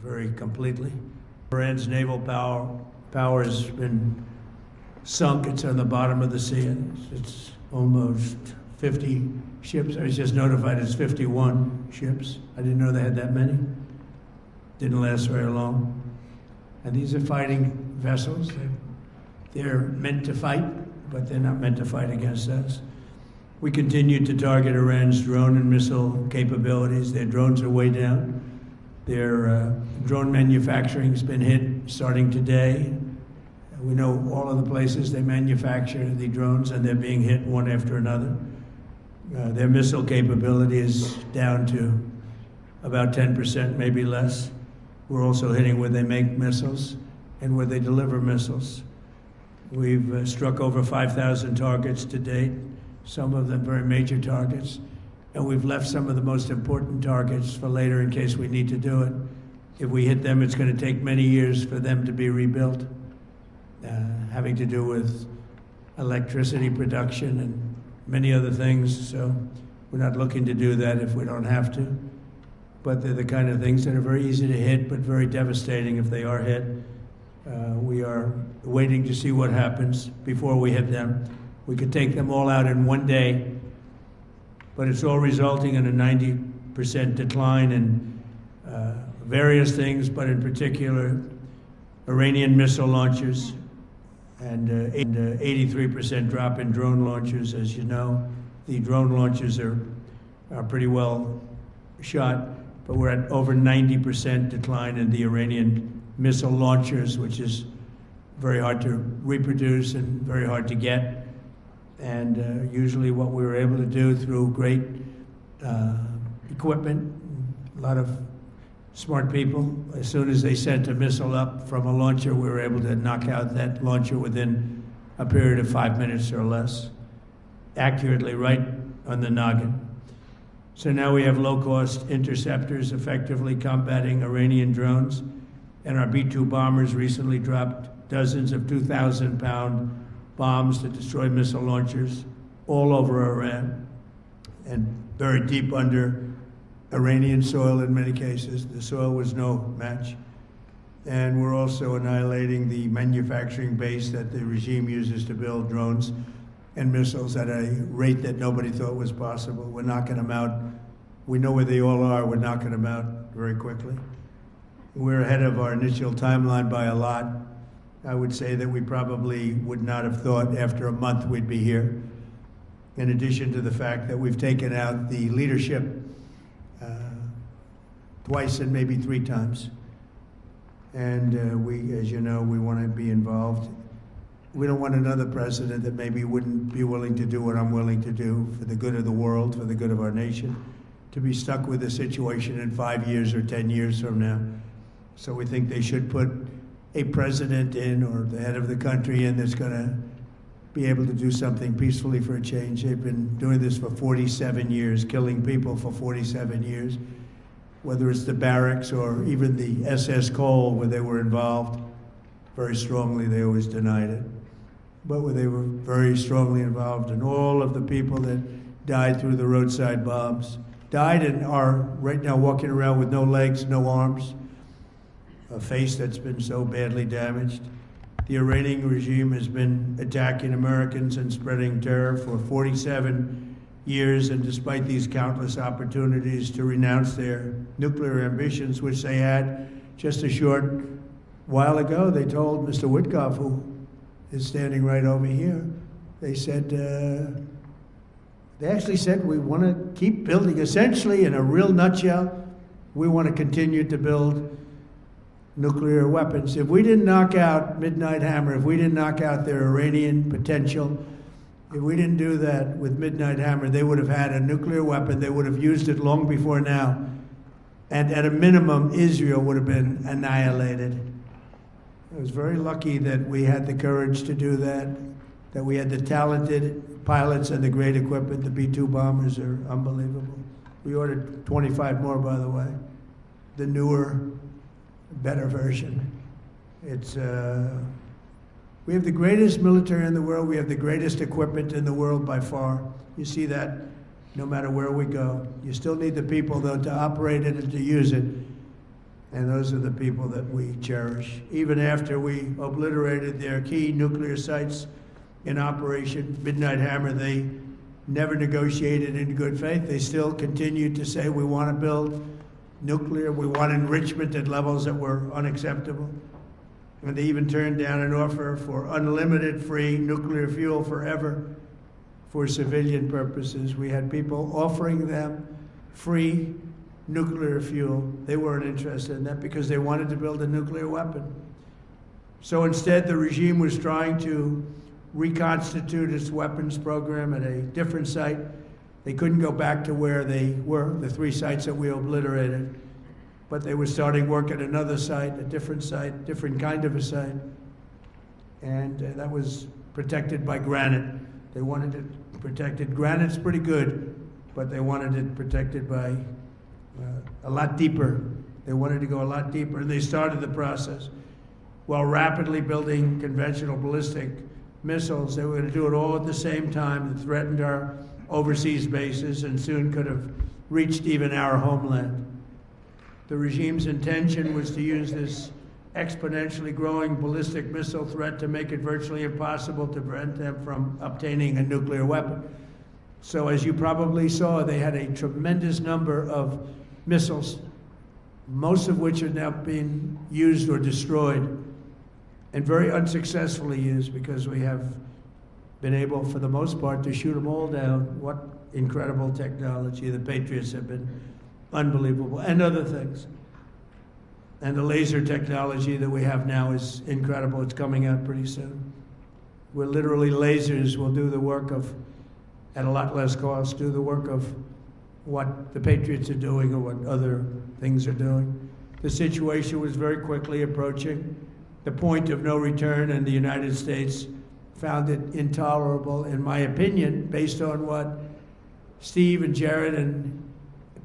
very completely. Iran's naval power has been sunk. It's on the bottom of the sea. It's almost 50 ships. I was just notified it's 51 ships. I didn't know they had that many. Didn't last very long. And these are fighting vessels. They're meant to fight, but they're not meant to fight against us. We continue to target Iran's drone and missile capabilities. Their drones are way down. Their drone manufacturing has been hit starting today. We know all of the places they manufacture the drones, and they're being hit one after another. Their missile capability is down to about 10%, maybe less. We're also hitting where they make missiles and where they deliver missiles. We've struck over 5,000 targets to date, some of them very major targets, and we've left some of the most important targets for later in case we need to do it. If we hit them, it's going to take many years for them to be rebuilt, having to do with electricity production and many other things, so we're not looking to do that if we don't have to. But they're the kind of things that are very easy to hit, but very devastating if they are hit. We are waiting to see what happens before we hit them. We could take them all out in one day, but it's all resulting in a 90% decline in various things, but in particular, Iranian missile launchers and 83% drop in drone launchers. As you know, the drone launchers are pretty well shot, but we're at over 90% decline in the Iranian missile launchers, which is very hard to reproduce and very hard to get. And usually what we were able to do through great equipment, a lot of smart people, as soon as they sent a missile up from a launcher, we were able to knock out that launcher within a period of 5 minutes or less, accurately, right on the noggin. So now we have low-cost interceptors effectively combating Iranian drones, and our B-2 bombers recently dropped dozens of 2,000-pound bombs to destroy missile launchers all over Iran and very deep under Iranian soil in many cases. The soil was no match. And we're also annihilating the manufacturing base that the regime uses to build drones and missiles at a rate that nobody thought was possible. We're knocking them out. We know where they all are. We're knocking them out very quickly. We're ahead of our initial timeline by a lot. I would say that we probably would not have thought after a month we'd be here. In addition to the fact that we've taken out the leadership twice and maybe 3 times. And we, as you know, we want to be involved. We don't want another president that maybe wouldn't be willing to do what I'm willing to do for the good of the world, for the good of our nation, to be stuck with a situation in 5 years or 10 years from now. So we think they should put a president in, or the head of the country in, that's going to be able to do something peacefully for a change. They've been doing this for 47 years, killing people for 47 years, whether it's the barracks or even the SS Cole, where they were involved very strongly. They always denied it. But where they were very strongly involved, and all of the people that died through the roadside bombs died and are right now walking around with no legs, no arms, a face that's been so badly damaged. The Iranian regime has been attacking Americans and spreading terror for 47 years, and despite these countless opportunities to renounce their nuclear ambitions, which they had just a short while ago, they told Mr. Witkoff, who is standing right over here, they said, they actually said, we want to keep building. Essentially, in a real nutshell, we want to continue to build nuclear weapons. If we didn't knock out Midnight Hammer, if we didn't knock out their Iranian potential, if we didn't do that with Midnight Hammer, they would have had a nuclear weapon. They would have used it long before now. And at a minimum, Israel would have been annihilated. I was very lucky that we had the courage to do that we had the talented pilots and the great equipment. The B-2 bombers are unbelievable. We ordered 25 more, by the way. The newer, better version. It's we have the greatest military in the world. We have the greatest equipment in the world by far. You see that no matter where we go. You still need the people, though, to operate it and to use it. And those are the people that we cherish. Even after we obliterated their key nuclear sites in Operation Midnight Hammer, they never negotiated in good faith. They still continued to say, we want to build nuclear, we want enrichment at levels that were unacceptable. And they even turned down an offer for unlimited free nuclear fuel forever for civilian purposes. We had people offering them free nuclear fuel. They weren't interested in that because they wanted to build a nuclear weapon. So instead, the regime was trying to reconstitute its weapons program at a different site. They couldn't go back to where they were, the 3 sites that we obliterated, but they were starting work at another site, a different kind of a site, and that was protected by granite. They wanted it protected. Granite's pretty good, but they wanted it protected by a lot deeper. They wanted to go a lot deeper, and they started the process while rapidly building conventional ballistic missiles. They were going to do it all at the same time that threatened our overseas bases and soon could have reached even our homeland. The regime's intention was to use this exponentially growing ballistic missile threat to make it virtually impossible to prevent them from obtaining a nuclear weapon. So as you probably saw, they had a tremendous number of missiles, most of which are now being used or destroyed, and very unsuccessfully used because we have been able, for the most part, to shoot them all down. What incredible technology. The Patriots have been unbelievable, and other things. And the laser technology that we have now is incredible. It's coming out pretty soon. Where literally lasers will do the work of, at a lot less cost, do the work of what the Patriots are doing or what other things are doing. The situation was very quickly approaching the point of no return, and the United States found it intolerable, in my opinion, based on what Steve and Jared and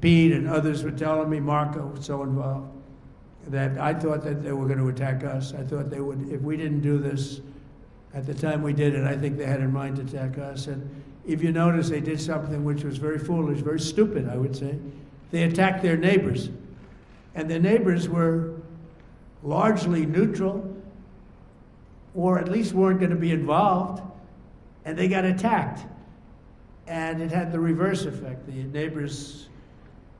Pete and others were telling me, Marco was so involved, that I thought that they were going to attack us. I thought they would, if we didn't do this at the time we did it, I think they had in mind to attack us. And if you notice, they did something which was very foolish, very stupid, I would say. They attacked their neighbors. And their neighbors were largely neutral, or at least weren't going to be involved, and they got attacked. And it had the reverse effect. The neighbors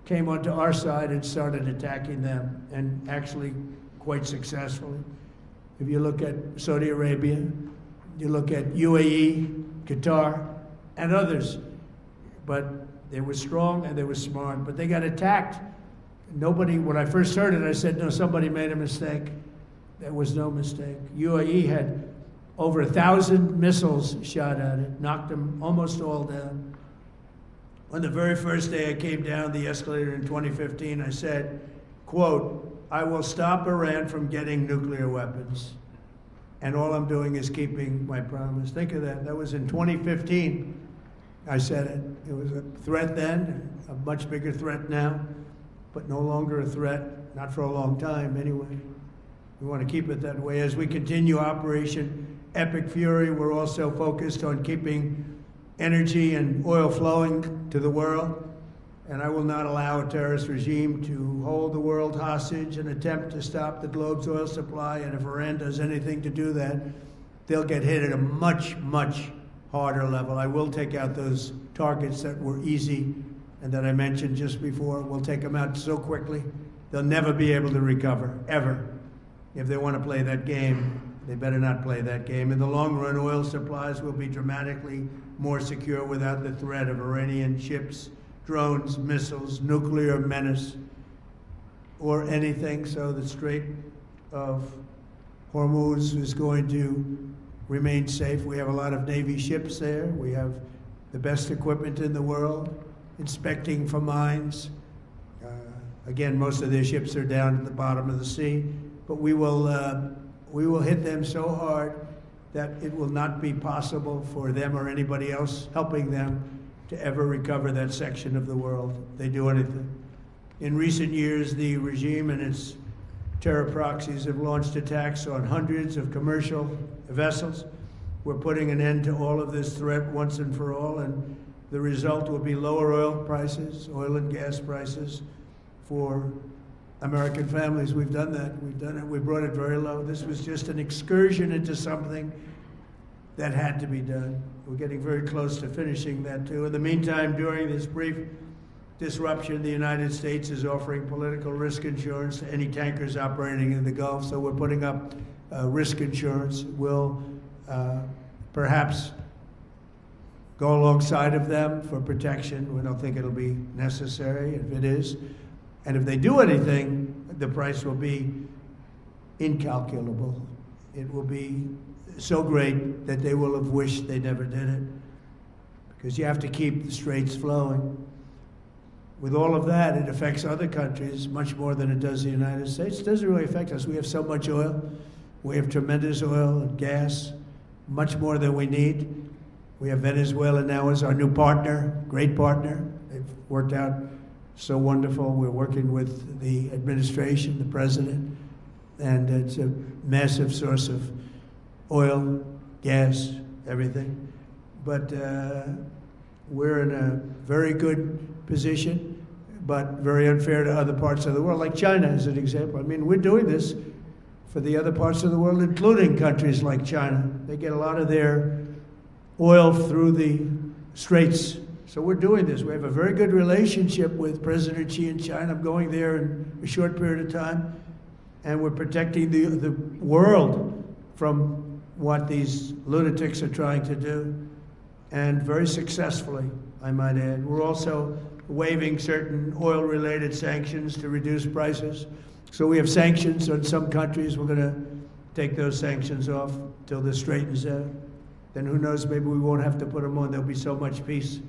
came onto our side and started attacking them, and actually quite successfully. If you look at Saudi Arabia, you look at UAE, Qatar, and others, but they were strong and they were smart, but they got attacked. Nobody, when I first heard it, I said, no, somebody made a mistake. There was no mistake. UAE had over 1,000 missiles shot at it, knocked them almost all down. On the very first day I came down the escalator in 2015, I said, quote, I will stop Iran from getting nuclear weapons. And all I'm doing is keeping my promise. Think of that. That was in 2015. I said it. It was a threat then, a much bigger threat now, but no longer a threat, not for a long time anyway. We want to keep it that way. As we continue Operation Epic Fury, we're also focused on keeping energy and oil flowing to the world. And I will not allow a terrorist regime to hold the world hostage and attempt to stop the globe's oil supply. And if Iran does anything to do that, they'll get hit at a much, much harder level. I will take out those targets that were easy and that I mentioned just before. We'll take them out so quickly, they'll never be able to recover, ever. If they want to play that game, they better not play that game. In the long run, oil supplies will be dramatically more secure without the threat of Iranian ships, drones, missiles, nuclear menace, or anything. So the Strait of Hormuz is going to remain safe. We have a lot of Navy ships there. We have the best equipment in the world, inspecting for mines. Again, most of their ships are down at the bottom of the sea, but we will hit them so hard that it will not be possible for them or anybody else helping them to ever recover that section of the world. They do anything. In recent years, the regime and its terror proxies have launched attacks on hundreds of commercial vessels. We're putting an end to all of this threat once and for all, and the result will be lower oil prices, oil and gas prices, for American families. We've done that. We've done it. We brought it very low. This was just an excursion into something that had to be done. We're getting very close to finishing that too. In the meantime, during this brief disruption, the United States is offering political risk insurance to any tankers operating in the Gulf. So we're putting up risk insurance. We'll perhaps go alongside of them for protection. We don't think it'll be necessary. If it is, and if they do anything, the price will be incalculable. It will be so great that they will have wished they never did it, because you have to keep the straits flowing. With all of that, it affects other countries much more than it does the United States. It doesn't really affect us. We have so much oil. We have tremendous oil and gas, much more than we need. We have Venezuela now as our new partner, great partner. They've worked out so wonderful. We're working with the administration, the president, and it's a massive source of oil, gas, everything. But we're in a very good position, but very unfair to other parts of the world, like China as an example. I mean, we're doing this for the other parts of the world, including countries like China. They get a lot of their oil through the straits. So we're doing this. We have a very good relationship with President Xi in China. I'm going there in a short period of time, and we're protecting the world from what these lunatics are trying to do, and very successfully, I might add. We're also waiving certain oil-related sanctions to reduce prices. So we have sanctions on some countries. We're going to take those sanctions off till this straightens out. Then who knows, maybe we won't have to put them on. There'll be so much peace.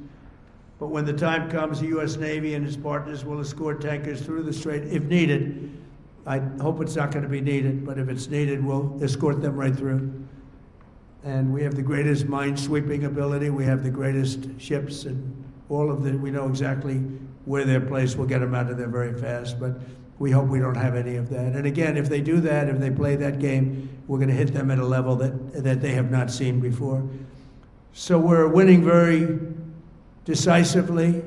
But when the time comes, the U.S. Navy and its partners will escort tankers through the strait if needed. I hope it's not going to be needed, but if it's needed, we'll escort them right through. And we have the greatest mine-sweeping ability. We have the greatest ships, and all of them, we know exactly where they're placed. We'll get them out of there very fast, but we hope we don't have any of that. And again, if they do that, if they play that game, we're going to hit them at a level that they have not seen before. So we're winning very decisively.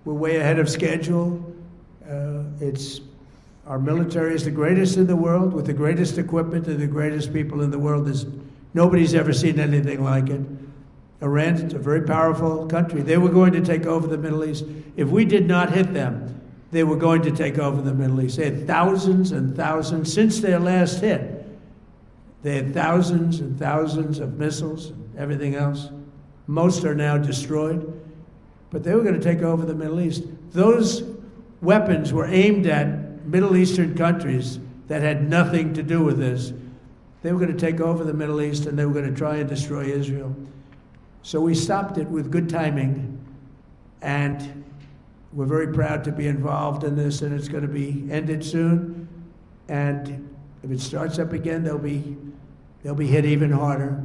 We're way ahead of schedule. Our military is the greatest in the world, with the greatest equipment and the greatest people in the world. Nobody's ever seen anything like it. Iran's a very powerful country. They were going to take over the Middle East. If we did not hit them, they were going to take over the Middle East. They had thousands and thousands, since their last hit, they had thousands and thousands of missiles and everything else. Most are now destroyed. But they were going to take over the Middle East. Those weapons were aimed at Middle Eastern countries that had nothing to do with this. They were going to take over the Middle East, and they were going to try and destroy Israel. So we stopped it with good timing, and we're very proud to be involved in this, and it's going to be ended soon. And if it starts up again, they'll be hit even harder.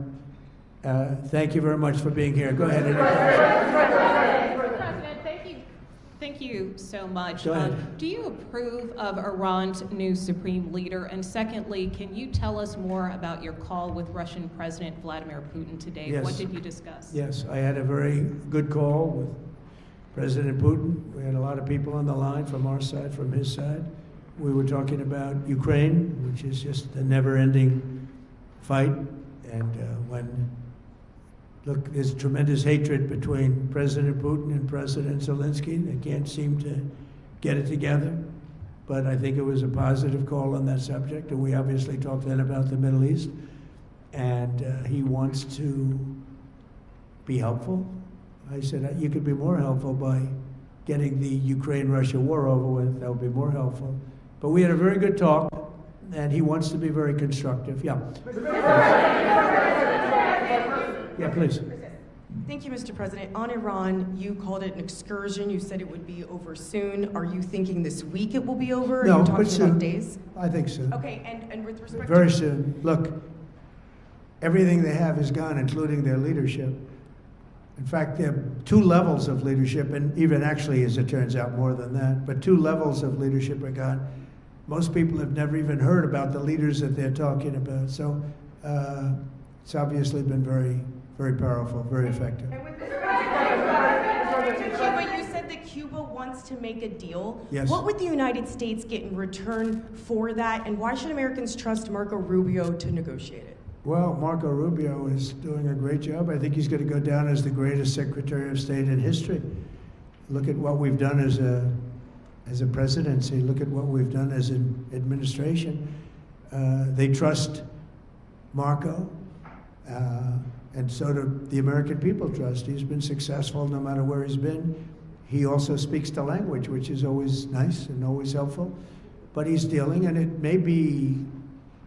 Thank you very much for being here. Go ahead. Thank you so much. Go ahead. Do you approve of Iran's new supreme leader? And secondly, can you tell us more about your call with Russian President Vladimir Putin today? Yes. What did you discuss? Yes, I had a very good call with President Putin. We had a lot of people on the line from our side, from his side. We were talking about Ukraine, which is just a never-ending fight. And look, there's tremendous hatred between President Putin and President Zelensky. They can't seem to get it together. But I think it was a positive call on that subject. And we obviously talked then about the Middle East. And he wants to be helpful. I said, you could be more helpful by getting the Ukraine-Russia war over with. That would be more helpful. But we had a very good talk, and he wants to be very constructive. Yeah. Yeah, please. Thank you, Mr. President. On Iran, you called it an excursion. You said it would be over soon. Are you thinking this week it will be over? No, Are you but talking soon. about days? I think so. Okay, and with respect Very to... soon. Look, everything they have is gone, including their leadership. In fact, there are 2 levels of leadership, and even actually, as it turns out, more than that. But 2 levels of leadership are gone. Most people have never even heard about the leaders that they're talking about. So it's obviously been very, very powerful, very effective. And with respect to Cuba, you said that Cuba wants to make a deal. Yes. What would the United States get in return for that, and why should Americans trust Marco Rubio to negotiate it? Well, Marco Rubio is doing a great job. I think he's going to go down as the greatest Secretary of State in history. Look at what we've done as a presidency. Look at what we've done as an administration. They trust Marco, and so do the American people trust. He's been successful no matter where he's been. He also speaks the language, which is always nice and always helpful. But he's dealing, and it may be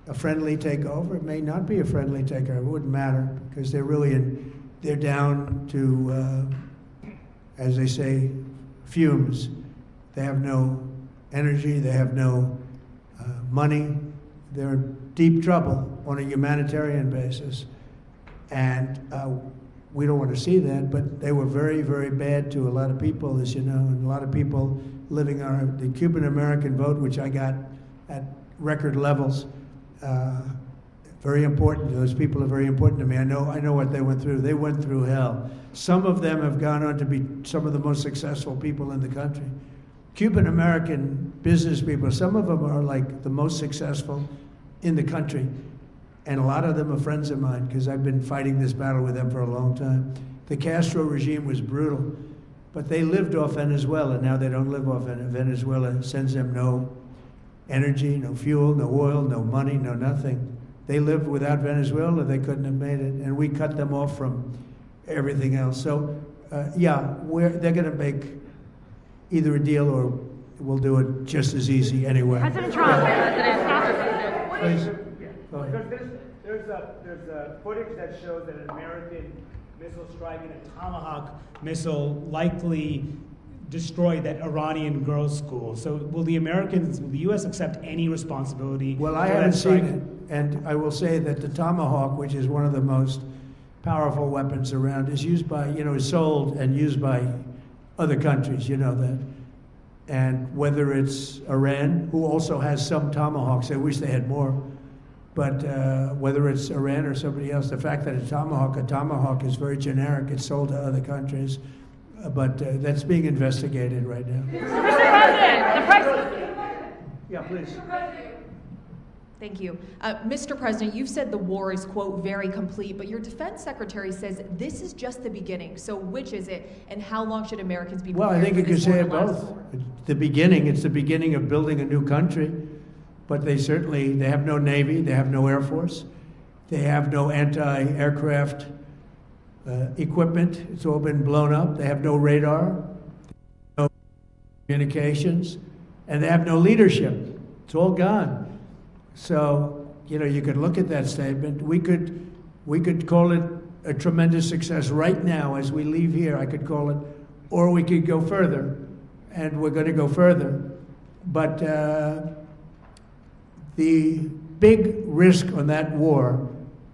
a friendly takeover. It may not be a friendly takeover. It wouldn't matter, because they're down to, as they say, fumes. They have no energy. They have no money. They're in deep trouble on a humanitarian basis. And we don't want to see that, but they were very, very bad to a lot of people, as you know, and a lot of people living on the Cuban-American vote, which I got at record levels. Very important. Those people are very important to me. I know what they went through. They went through hell. Some of them have gone on to be some of the most successful people in the country. Cuban-American business people, some of them are like the most successful in the country. And a lot of them are friends of mine, because I've been fighting this battle with them for a long time. The Castro regime was brutal, but they lived off Venezuela. Now they don't live off Venezuela. Sends them no energy, no fuel, no oil, no money, no nothing. They lived without Venezuela. They couldn't have made it, and we cut them off from everything else. So, they're going to make either a deal, or we'll do it just as easy anyway. President Trump. Please. There's a footage that shows that an American missile strike and a Tomahawk missile likely destroyed that Iranian girls' school. So will the U.S. accept any responsibility? Well, I for haven't that strike? seen it, and I will say that the Tomahawk, which is one of the most powerful weapons around, is used by, is sold and used by other countries, you know that. And whether it's Iran, who also has some Tomahawks, I wish they had more, but whether it's Iran or somebody else, the fact that a Tomahawk is very generic. It's sold to other countries, but that's being investigated right now. The president. Yeah, please. Thank you. Mr. President, you've said the war is, quote, very complete, but your defense secretary says this is just the beginning. So which is it, and how long should Americans be prepared Well, I think for you could this say war it to last both. for? It's the beginning of building a new country, but they have no Navy, they have no Air Force, they have no anti-aircraft equipment. It's all been blown up. They have no radar, no communications, and they have no leadership. It's all gone. So, you could look at that statement. We could call it a tremendous success right now as we leave here. I could call it, or we could go further, and we're going to go further. But the big risk on that war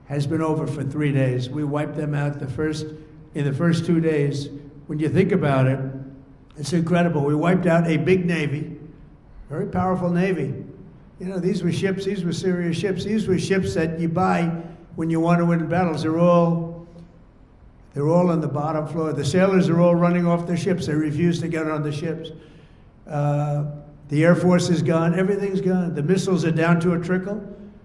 has been over for 3 days. We wiped them out in the first 2 days. When you think about it, it's incredible. We wiped out a big Navy, very powerful Navy. These were ships, these were serious ships. These were ships that you buy when you want to win battles. They're all on the bottom floor. The sailors are all running off their ships. They refuse to get on the ships. The Air Force is gone. Everything's gone. The missiles are down to a trickle.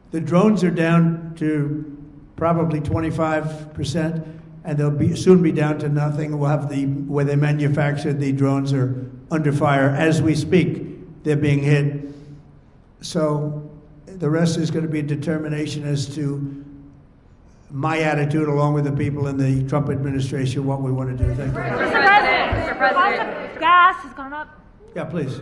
The drones are down to probably 25%, and they'll soon be down to nothing. We'll have where they manufacture the drones are under fire as we speak. They're being hit. So the rest is going to be a determination as to my attitude, along with the people in the Trump administration, what we want to do. Thank you. Mr. President, gas has gone up. Yeah, please.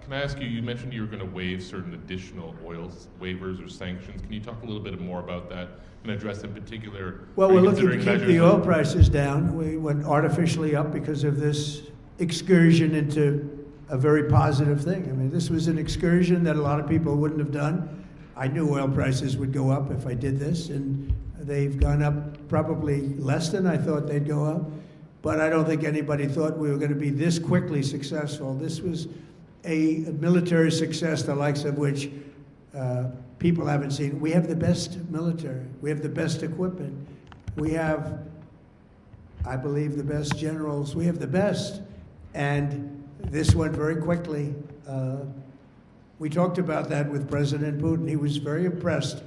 Can I ask you, you mentioned you were going to waive certain additional oil waivers or sanctions. Can you talk a little bit more about that and address in particular? Well, we're looking to considering keep the measures oil prices down. We went artificially up because of this excursion into a very positive thing. I mean, this was an excursion that a lot of people wouldn't have done. I knew oil prices would go up if I did this, and they've gone up probably less than I thought they'd go up. But I don't think anybody thought we were going to be this quickly successful. This was a military success, the likes of which people haven't seen. We have the best military. We have the best equipment. We have, I believe, the best generals. We have the best. And this went very quickly. We talked about that with President Putin. He was very impressed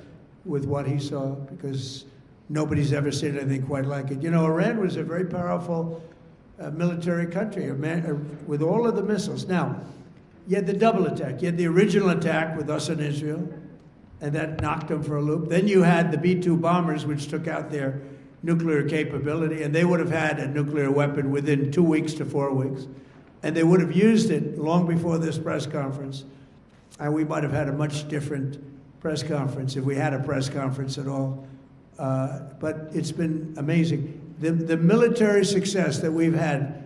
with what he saw because nobody's ever seen anything quite like it. You know, Iran was a very powerful military country with all of the missiles. Now, you had the double attack. You had the original attack with us and Israel, and that knocked them for a loop. Then you had the B-2 bombers, which took out their nuclear capability, and they would have had a nuclear weapon within 2 weeks to 4 weeks. And they would have used it long before this press conference. And we might have had a much different press conference if we had a press conference at all. But it's been amazing. The military success that we've had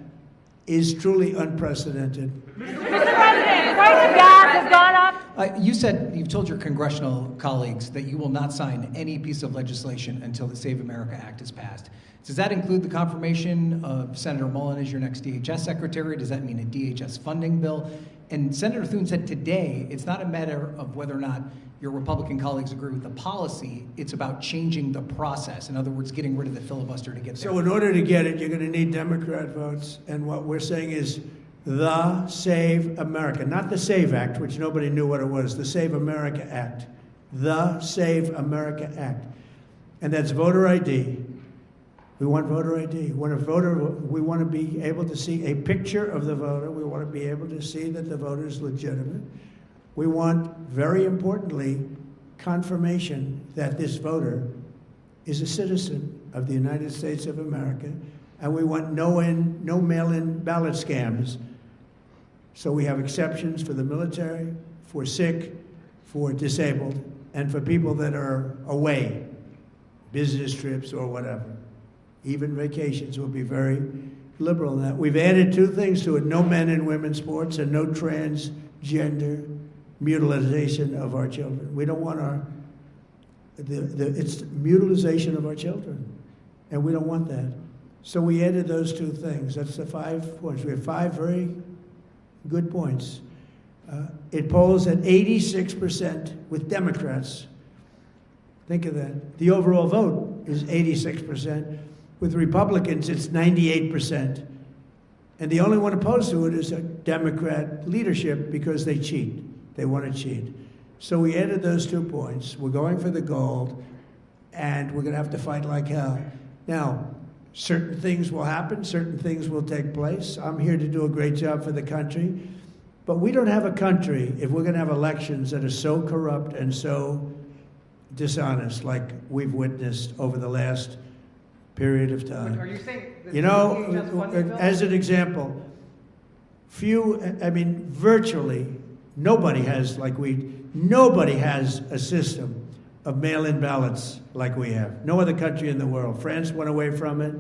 is truly unprecedented. Mr. President, the price of gas has gone up. You said you've told your congressional colleagues that you will not sign any piece of legislation until the Save America Act is passed. Does that include the confirmation of Senator Mullen as your next DHS secretary? Does that mean a DHS funding bill? And Senator Thune said today it's not a matter of whether or not your Republican colleagues agree with the policy, it's about changing the process. In other words, getting rid of the filibuster to get there. So in order to get it, you're going to need Democrat votes. And what we're saying is the Save America, not the SAVE Act, which nobody knew what it was, the Save America Act. The Save America Act. And that's voter ID. We want voter ID. When a voter, we want to be able to see a picture of the voter. We want to be able to see that the voter is legitimate. We want, very importantly, confirmation that this voter is a citizen of the United States of America, and we want no mail-in ballot scams. So we have exceptions for the military, for sick, for disabled, and for people that are away, business trips or whatever. Even vacations will be very liberal in that. We've added 2 things to it: no men and women's sports and no transgender mutilization of our children. We don't want it's mutilization of our children, and we don't want that. So we added those 2 things. That's the 5 points. We have 5 very good points. It polls at 86% with Democrats. Think of that. The overall vote is 86%. With Republicans, it's 98%. And the only one opposed to it is a Democrat leadership because they cheat. They want to cheat. So we added those 2 points. We're going for the gold, and we're going to have to fight like hell. Now, certain things will happen. Certain things will take place. I'm here to do a great job for the country. But we don't have a country if we're going to have elections that are so corrupt and so dishonest like we've witnessed over the last period of time. Are you saying that You know, as an example, virtually nobody has a system of mail-in ballots like we have. No other country in the world. France went away from it.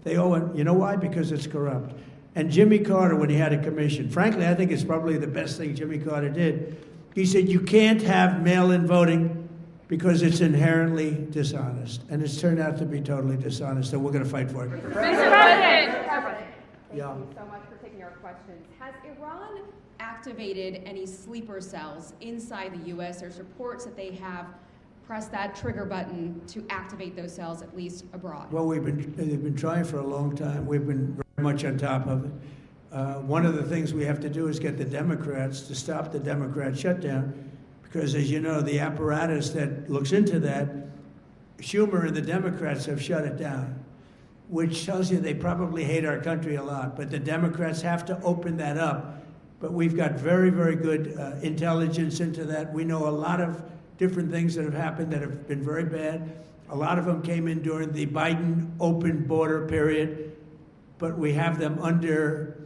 They all went. You know why? Because it's corrupt. And Jimmy Carter, when he had a commission, frankly, I think it's probably the best thing Jimmy Carter did. He said, you can't have mail-in voting because it's inherently dishonest. And it's turned out to be totally dishonest, and we're going to fight for it. Mr. President. Thank you so much for taking our questions. Has Iran activated any sleeper cells inside the U.S.? There's reports that they have pressed that trigger button to activate those cells, at least abroad. Well, they've been trying for a long time. We've been very much on top of it. One of the things we have to do is get the Democrats to stop the Democrat shutdown, because, as you know, the apparatus that looks into that, Schumer and the Democrats have shut it down, which tells you they probably hate our country a lot. But the Democrats have to open that up. But we've got very, very good intelligence into that. We know a lot of different things that have happened that have been very bad. A lot of them came in during the Biden open border period, but we have them under,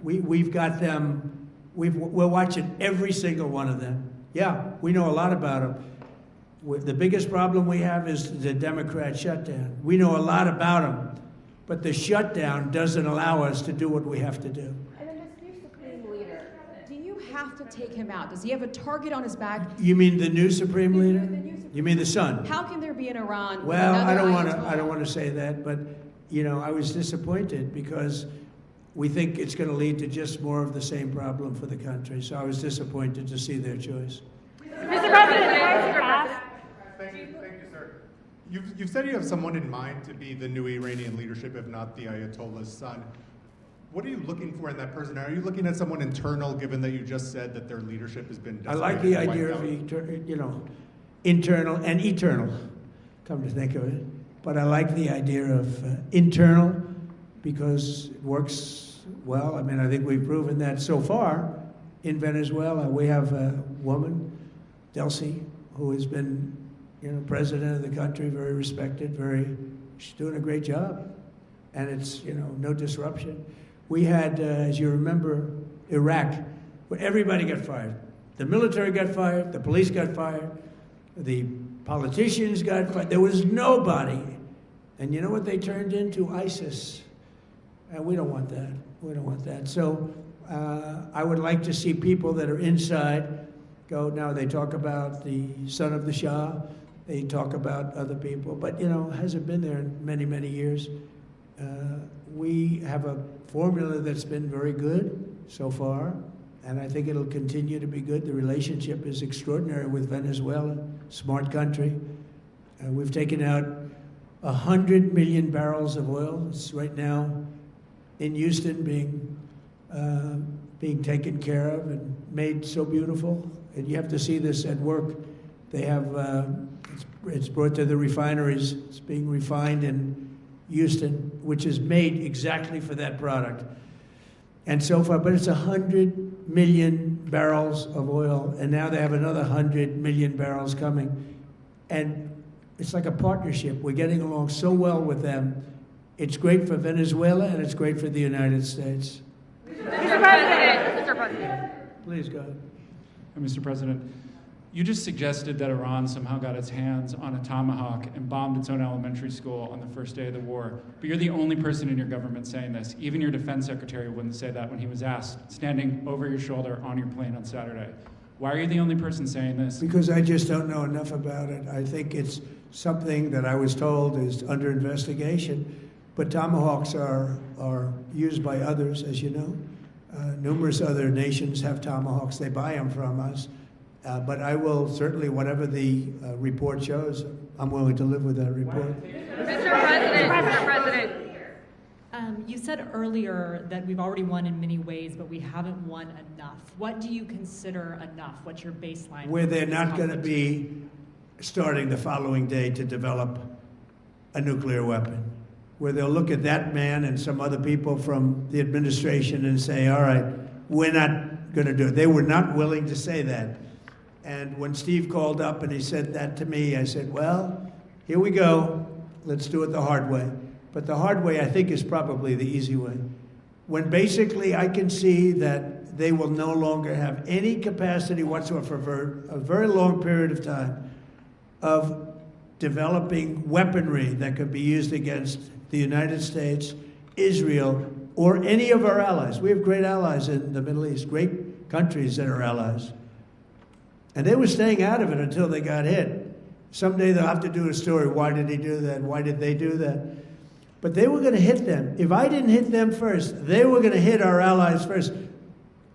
we've got them, we're watching every single one of them. Yeah, we know a lot about them. The biggest problem we have is the Democrat shutdown. We know a lot about them, but the shutdown doesn't allow us to do what we have to do. And then this new Supreme Leader, do you have to take him out? Does he have a target on his back? You mean the new Supreme Leader? You mean the son? How can there be an Iran with Well, another I don't want to say that, but you know, I was disappointed because we think it's going to lead to just more of the same problem for the country. So I was disappointed to see their choice. Mr. President. Thank you, sir. You've said you have someone in mind to be the new Iranian leadership, if not the Ayatollah's son. What are you looking for in that person? Are you looking at someone internal, given that you just said that their leadership has been I like the decimated and idea wiped of, out? internal and eternal, come to think of it. But I like the idea of internal because it works well. I mean, I think we've proven that so far in Venezuela. We have a woman, Delcy, who has been, president of the country, very respected, she's doing a great job. And it's, no disruption. We had, as you remember, Iraq, where everybody got fired. The military got fired, the police got fired, the politicians got fired. There was nobody. And you know what they turned into? ISIS. And we don't want that. We don't want that. So I would like to see people that are inside go. Now they talk about the son of the Shah. They talk about other people. But, hasn't been there in many, many years. We have a formula that's been very good so far, and I think it'll continue to be good. The relationship is extraordinary with Venezuela, smart country. We've taken out 100 million barrels of oil. It's right now in Houston being taken care of and made so beautiful. And you have to see this at work. They have, it's brought to the refineries. It's being refined in Houston, which is made exactly for that product. And so far, but it's 100 million barrels of oil, and now they have another 100 million barrels coming. And it's like a partnership. We're getting along so well with them. It's great for Venezuela, and it's great for the United States. Mr. President. Please go ahead. Mr. President, you just suggested that Iran somehow got its hands on a tomahawk and bombed its own elementary school on the first day of the war. But you're the only person in your government saying this. Even your defense secretary wouldn't say that when he was asked, standing over your shoulder on your plane on Saturday. Why are you the only person saying this? Because I just don't know enough about it. I think it's something that I was told is under investigation. But tomahawks are used by others, as you know. Numerous other nations have tomahawks. They buy them from us. But I will certainly, whatever the report shows, I'm willing to live with that report. Mr. President. You said earlier that we've already won in many ways, but we haven't won enough. What do you consider enough? What's your baseline? Where they're not going to be starting the following day to develop a nuclear weapon. Where they'll look at that man and some other people from the administration and say, all right, we're not going to do it. They were not willing to say that. And when Steve called up and he said that to me, I said, well, here we go. Let's do it the hard way. But the hard way, I think, is probably the easy way. When basically I can see that they will no longer have any capacity whatsoever for a very long period of time of developing weaponry that could be used against the United States, Israel, or any of our allies. We have great allies in the Middle East, great countries that are allies. And they were staying out of it until they got hit. Someday they'll have to do a story. Why did he do that? Why did they do that? But they were going to hit them. If I didn't hit them first, they were going to hit our allies first.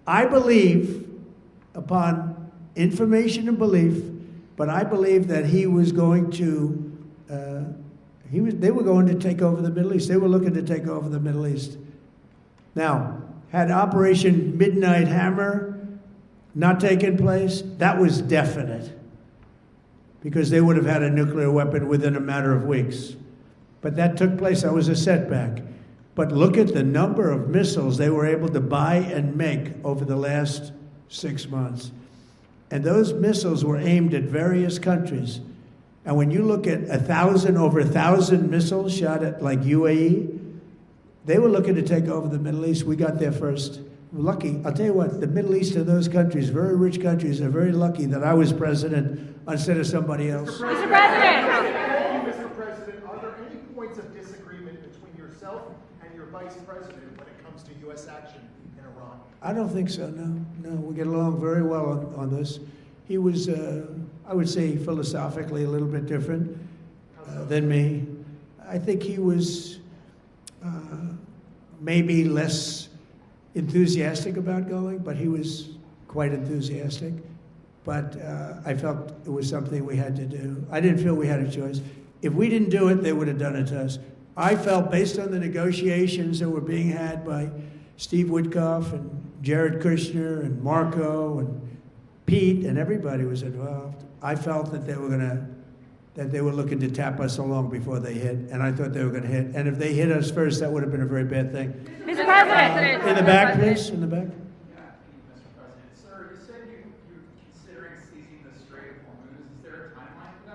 I believe, upon information and belief, but I believe that he was going to, they were going to take over the Middle East. They were looking to take over the Middle East. Now, had Operation Midnight Hammer not taken place, that was definite, because they would have had a nuclear weapon within a matter of weeks. But that took place. That was a setback. But look at the number of missiles they were able to buy and make over the last 6 months. And those missiles were aimed at various countries. And when you look at over 1,000 missiles shot at like UAE, they were looking to take over the Middle East. We got there first. We're lucky. I'll tell you what, the Middle East and those countries, very rich countries, are very lucky that I was president instead of somebody else. Mr. President. Thank you, Mr. President. Are there any points of disagreement between yourself and your vice president when it comes to U.S. action in Iran? I don't think so, no. We get along very well on this. He was, I would say, philosophically a little bit different than me. I think he was maybe less enthusiastic about going, but he was quite enthusiastic. But I felt it was something we had to do. I didn't feel we had a choice. If we didn't do it, they would have done it to us. I felt, based on the negotiations that were being had by Steve Witkoff and Jared Kushner and Marco and Pete and everybody was involved. I felt that they were looking to tap us along before they hit, and I thought they were going to hit. And if they hit us first, that would have been a very bad thing. Mr. President. In the back, please, in the back. Mr. President. Sir, you said you're considering seizing the Strait of Hormuz. Is there a timeline for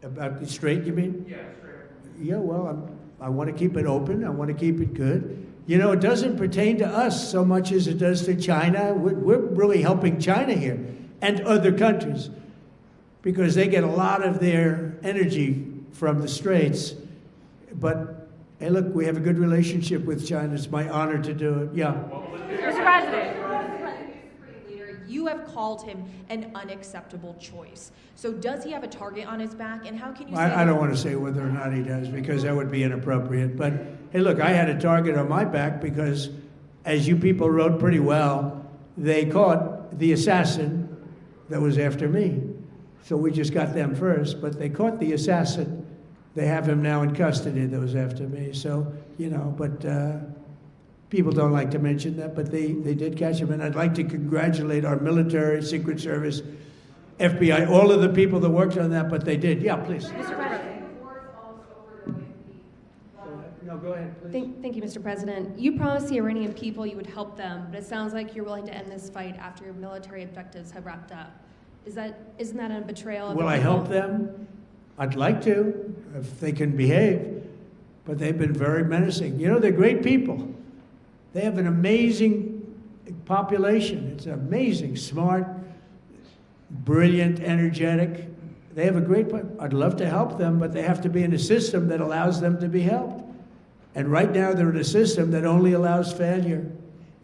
that? About the Strait, you mean? Yeah, Strait of Hormuz. Yeah, well, I want to keep it open. I want to keep it good. You know, it doesn't pertain to us so much as it does to China. We're really helping China here and other countries because they get a lot of their energy from the Straits. But, hey, look, we have a good relationship with China. It's my honor to do it. Yeah. Mr. President. You have called him an unacceptable choice. So does he have a target on his back? And how can you say I don't want to say whether or not he does because that would be inappropriate. But, hey, look, I had a target on my back because, as you people wrote pretty well, they caught the assassin that was after me. So we just got them first, but they caught the assassin. They have him now in custody that was after me. So, you know, but people don't like to mention that, but they did catch him. And I'd like to congratulate our military, Secret Service, FBI, all of the people that worked on that, but they did. Yeah, please. Mr. President. No, go ahead, please. Thank you, Mr. President. You promised the Iranian people you would help them, but it sounds like you're willing to end this fight after your military objectives have wrapped up. Isn't that a betrayal of Will the I people? help them? I'd like to, if they can behave. But they've been very menacing. You know, they're great people. They have an amazing population. It's amazing, smart, brilliant, energetic. They have a great, I'd love to help them, but they have to be in a system that allows them to be helped. And right now they're in a system that only allows failure.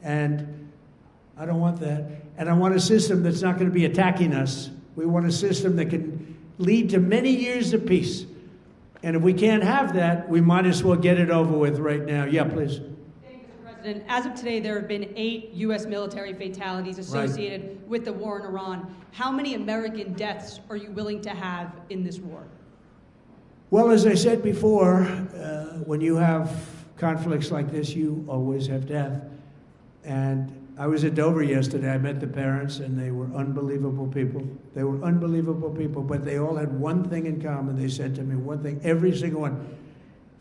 And I don't want that. And I want a system that's not going to be attacking us. We want a system that can lead to many years of peace. And if we can't have that, we might as well get it over with right now. Yeah, please. Thank you, Mr. President. As of today, there have been 8 U.S. military fatalities associated with the war in Iran. How many American deaths are you willing to have in this war? Well, as I said before, when you have conflicts like this, you always have death. And I was at Dover yesterday. I met the parents, and they were unbelievable people. They were unbelievable people, but they all had one thing in common. They said to me one thing, every single one,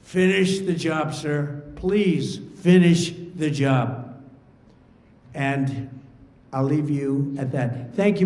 finish the job, sir. Please finish the job. And I'll leave you at that. Thank you very much.